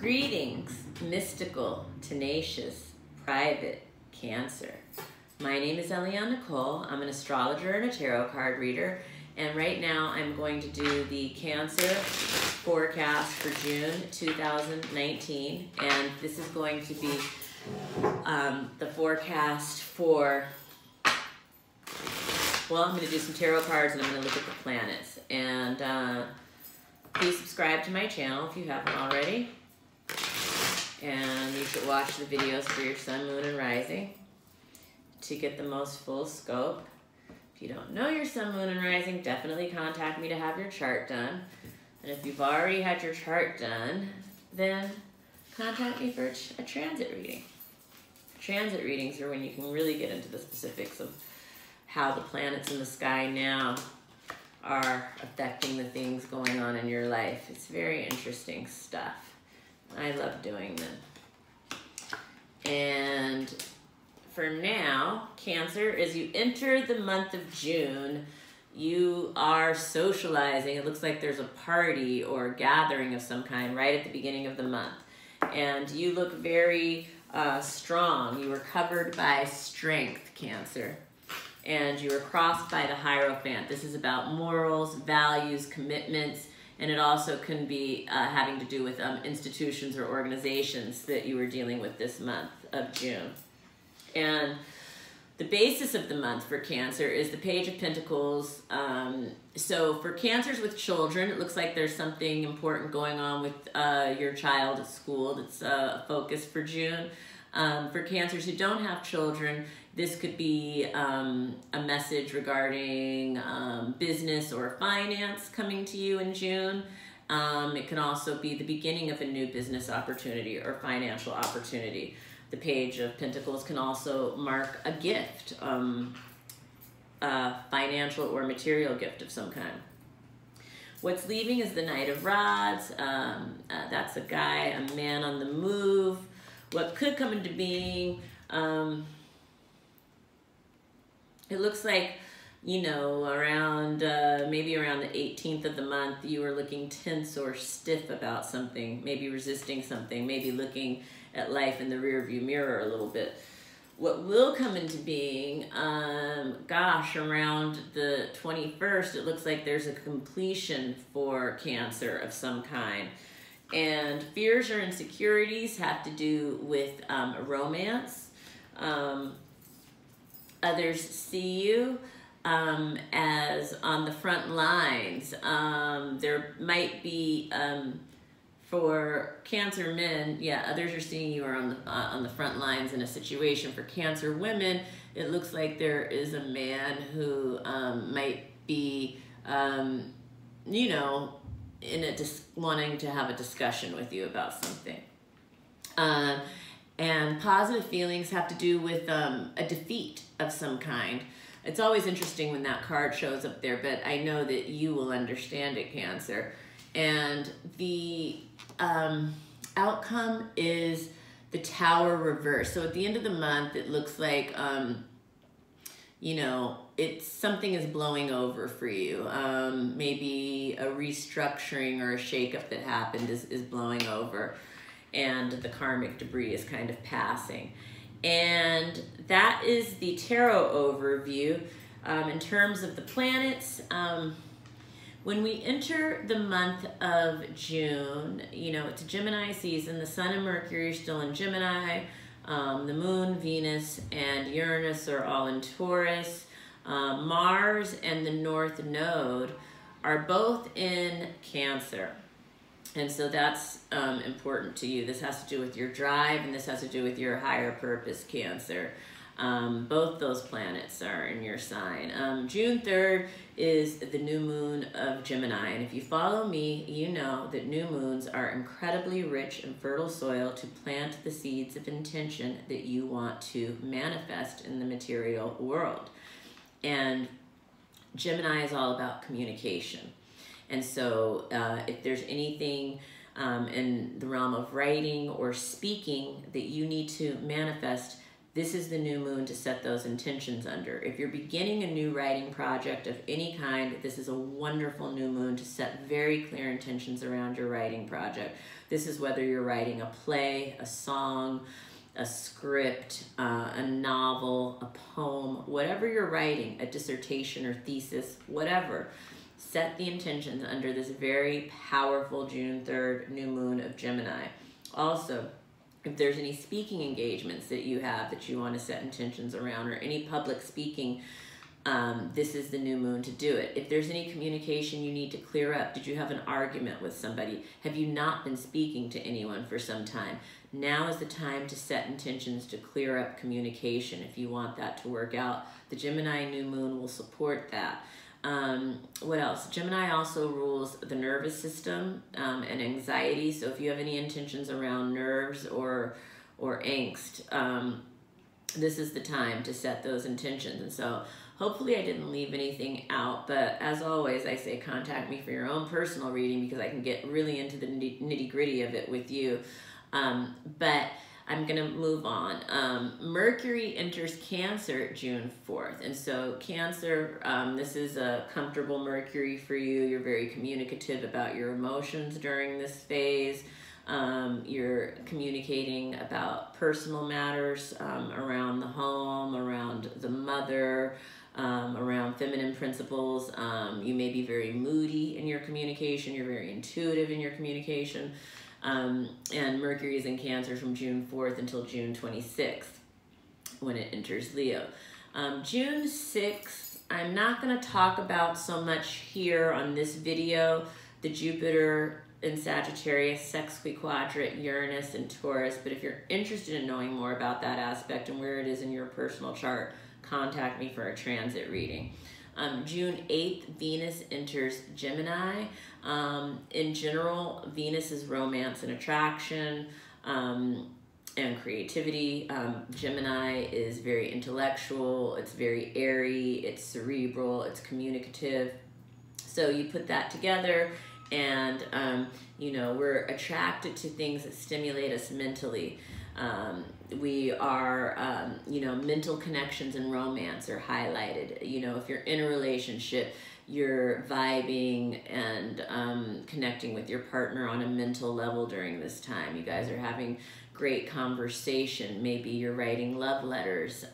Greetings, mystical, tenacious, private Cancer. My name is Eliane Nicole. I'm an astrologer and a tarot card reader, and right now I'm going to do the Cancer forecast for June 2019, and this is going to be the forecast for, well, I'm going to do some tarot cards and I'm going to look at the planets. And please subscribe to my channel if you haven't already. And you should watch the videos for your sun, moon, and rising to get the most full scope. If you don't know your sun, moon, and rising, definitely contact me to have your chart done. And if you've already had your chart done, then contact me for a transit reading. Transit readings are when you can really get into the specifics of how the planets in the sky now are affecting the things going on in your life. It's very interesting stuff. I love doing them. And for now, Cancer, as you enter the month of June, you are socializing. It looks like there's a party or a gathering of some kind right at the beginning of the month. And you look very strong. You were covered by strength, Cancer. And you were crossed by the Hierophant. This is about morals, values, commitments, and it also can be having to do with institutions or organizations that you were dealing with this month of June. And the basis of the month for Cancer is the Page of Pentacles. So for Cancers with children, it looks like there's something important going on with your child at school that's a focus for June. For Cancers who don't have children, this could be a message regarding business or finance coming to you in June. It can also be the beginning of a new business opportunity or financial opportunity. The Page of Pentacles can also mark a gift, a financial or material gift of some kind. What's leaving is the Knight of Rods. That's a guy, a man on the move. What could come into being, it looks like, you know, around, maybe around the 18th of the month, you were looking tense or stiff about something, maybe resisting something, maybe looking at life in the rearview mirror a little bit. What will come into being, gosh, around the 21st, it looks like there's a completion for Cancer of some kind. And fears or insecurities have to do with romance. Others see you as on the front lines. There might be, for Cancer men, yeah, others are seeing you are on the front lines in a situation. For Cancer women, it looks like there is a man who might be, you know, wanting to have a discussion with you about something. And positive feelings have to do with a defeat of some kind. It's always interesting when that card shows up there, but I know that you will understand it, Cancer. And the outcome is the Tower reverse. So at the end of the month, it looks like, you know, something is blowing over for you. Maybe a restructuring or a shakeup that happened is blowing over, and the karmic debris is kind of passing. And that is the tarot overview. In terms of the planets, when we enter the month of June, you know, it's Gemini season. The Sun and Mercury are still in Gemini. The Moon, Venus, and Uranus are all in Taurus. Mars and the North Node are both in Cancer. And so that's important to you. This has to do with your drive, and this has to do with your higher purpose, Cancer. Both those planets are in your sign. June 3rd is the new moon of Gemini. And if you follow me, you know that new moons are incredibly rich and fertile soil to plant the seeds of intention that you want to manifest in the material world. And Gemini is all about communication. And so if there's anything in the realm of writing or speaking that you need to manifest, this is the new moon to set those intentions under. If you're beginning a new writing project of any kind, this is a wonderful new moon to set very clear intentions around your writing project. This is whether you're writing a play, a song, a script, a novel, a poem, whatever you're writing, a dissertation or thesis, whatever. Set the intentions under this very powerful June 3rd new moon of Gemini. Also, if there's any speaking engagements that you have that you want to set intentions around, or any public speaking, this is the new moon to do it. If there's any communication you need to clear up, did you have an argument with somebody? Have you not been speaking to anyone for some time? Now is the time to set intentions to clear up communication if you want that to work out. The Gemini new moon will support that. What else? Gemini also rules the nervous system and anxiety. So if you have any intentions around nerves or angst, this is the time to set those intentions. And so hopefully I didn't leave anything out, but as always, I say contact me for your own personal reading because I can get really into the nitty-gritty of it with you. But I'm going to move on. Mercury enters Cancer June 4th. And so Cancer, this is a comfortable Mercury for you. You're very communicative about your emotions during this phase. You're communicating about personal matters around the home, around the mother, around feminine principles. You may be very moody in your communication. You're very intuitive in your communication. And Mercury is in Cancer from June 4th until June 26th when it enters Leo. June 6th, I'm not going to talk about so much here on this video, the Jupiter in Sagittarius, sexquiquadrate Uranus and Taurus, but if you're interested in knowing more about that aspect and where it is in your personal chart, contact me for a transit reading. June 8th, Venus enters Gemini. In general, Venus is romance and attraction and creativity. Gemini is very intellectual, it's very airy, it's cerebral, it's communicative. So you put that together and, you know, we're attracted to things that stimulate us mentally. We are, you know, mental connections and romance are highlighted. You know, if you're in a relationship, you're vibing and connecting with your partner on a mental level during this time. You guys are having great conversation. Maybe you're writing love letters.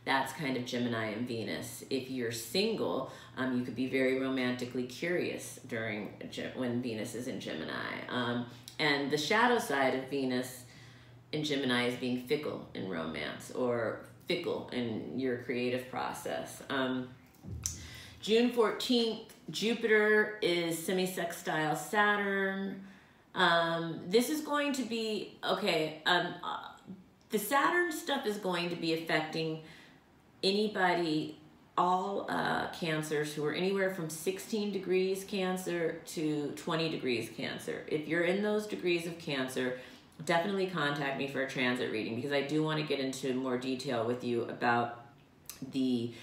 That's kind of Gemini and Venus. If you're single, you could be very romantically curious during when Venus is in Gemini. And the shadow side of Venus in Gemini is being fickle in romance or fickle in your creative process. June 14th, Jupiter is semi-sextile Saturn. This is going to be, okay, the Saturn stuff is going to be affecting anybody, all Cancers who are anywhere from 16 degrees Cancer to 20 degrees Cancer. If you're in those degrees of Cancer, definitely contact me for a transit reading because I do want to get into more detail with you about these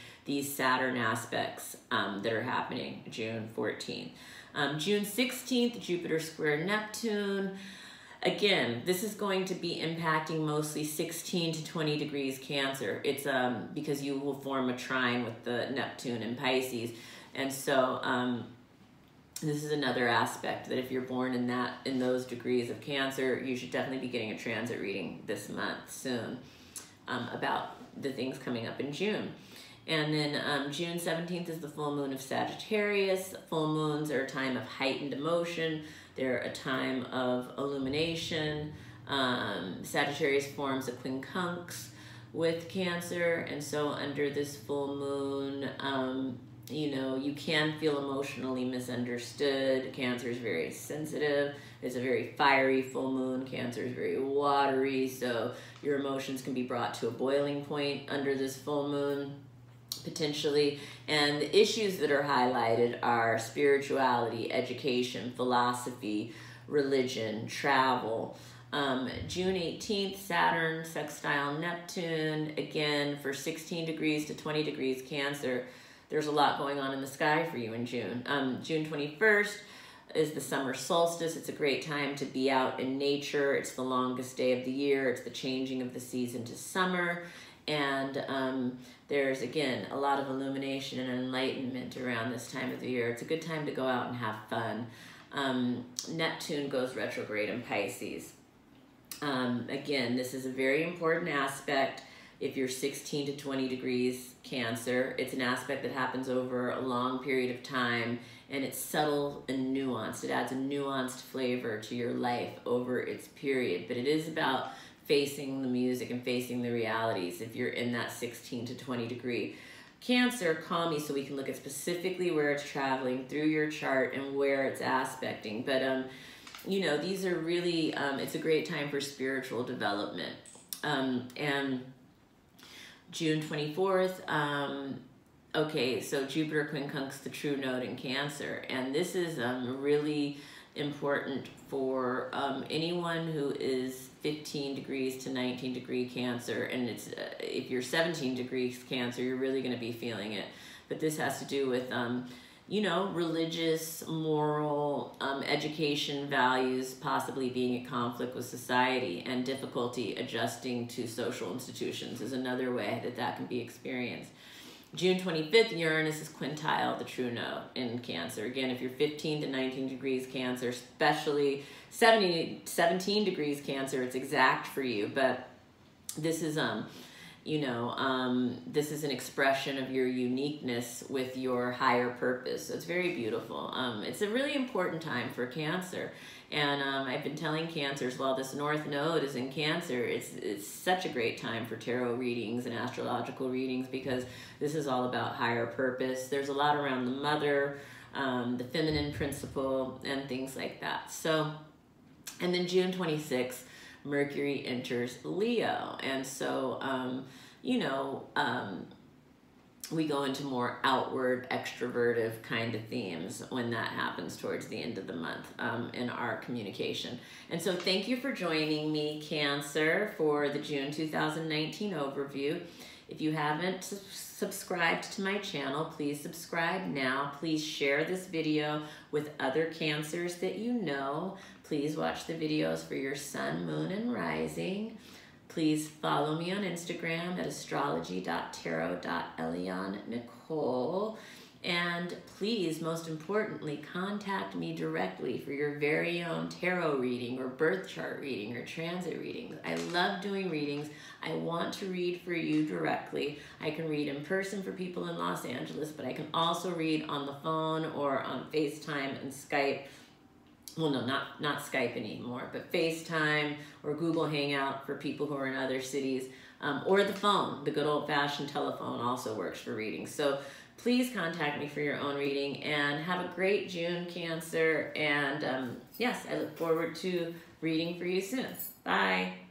Saturn aspects that are happening June 14th. June 16th, Jupiter square Neptune. Again, this is going to be impacting mostly 16 to 20 degrees Cancer. It's because you will form a trine with the Neptune in Pisces. And so this is another aspect that if you're born in those degrees of Cancer, you should definitely be getting a transit reading this month soon about the things coming up in June. And then June 17th is the full moon of Sagittarius. Full moons are a time of heightened emotion. They're a time of illumination. Sagittarius forms a quincunx with Cancer. And so under this full moon, you know, you can feel emotionally misunderstood. Cancer is very sensitive. It's a very fiery full moon. Cancer is very watery. So your emotions can be brought to a boiling point under this full moon, potentially. And the issues that are highlighted are spirituality, education, philosophy, religion, travel. June 18th, Saturn sextile Neptune. Again, for 16 degrees to 20 degrees Cancer, there's a lot going on in the sky for you in June. June 21st, is the summer solstice. It's a great time to be out in nature. It's the longest day of the year. It's the changing of the season to summer. And there's, again, a lot of illumination and enlightenment around this time of the year. It's a good time to go out and have fun. Neptune goes retrograde in Pisces. Again, this is a very important aspect. If you're 16 to 20 degrees Cancer, it's an aspect that happens over a long period of time, and it's subtle and nuanced. It adds a nuanced flavor to your life over its period, but it is about facing the music and facing the realities if you're in that 16 to 20 degree. Cancer, call me so we can look at specifically where it's traveling through your chart and where it's aspecting. But, you know, these are really, it's a great time for spiritual development. And June 24th, okay, so Jupiter quincunx the true node in Cancer. And this is really important for anyone who is 15 degrees to 19 degree Cancer. And it's if you're 17 degrees Cancer, you're really going to be feeling it. But this has to do with, you know, religious, moral, education, values, possibly being in conflict with society, and difficulty adjusting to social institutions is another way that that can be experienced. June 25th, Uranus is quintile the true node in Cancer. Again, if you're 15 to 19 degrees Cancer, especially 17 degrees Cancer, it's exact for you. But this is, you know, this is an expression of your uniqueness with your higher purpose. So it's very beautiful. It's a really important time for Cancer. And I've been telling Cancers, while this North Node is in Cancer, it's such a great time for tarot readings and astrological readings, because this is all about higher purpose. There's a lot around the mother, the feminine principle, and things like that. So, and then June 26th, Mercury enters Leo. And so, you know, we go into more outward, extrovertive kind of themes when that happens towards the end of the month in our communication. And so thank you for joining me, Cancer, for the June 2019 overview. If you haven't subscribed to my channel, please subscribe now. Please share this video with other Cancers that you know. Please watch the videos for your sun, moon, and rising. Please follow me on Instagram at astrology.tarot.eliannicole. And please, most importantly, contact me directly for your very own tarot reading or birth chart reading or transit readings. I love doing readings. I want to read for you directly. I can read in person for people in Los Angeles, but I can also read on the phone or on FaceTime and Skype. Well, no, not Skype anymore, but FaceTime or Google Hangout for people who are in other cities, or the phone. The good old-fashioned telephone also works for readings. So please contact me for your own reading, and have a great June, Cancer. And yes, I look forward to reading for you soon. Bye.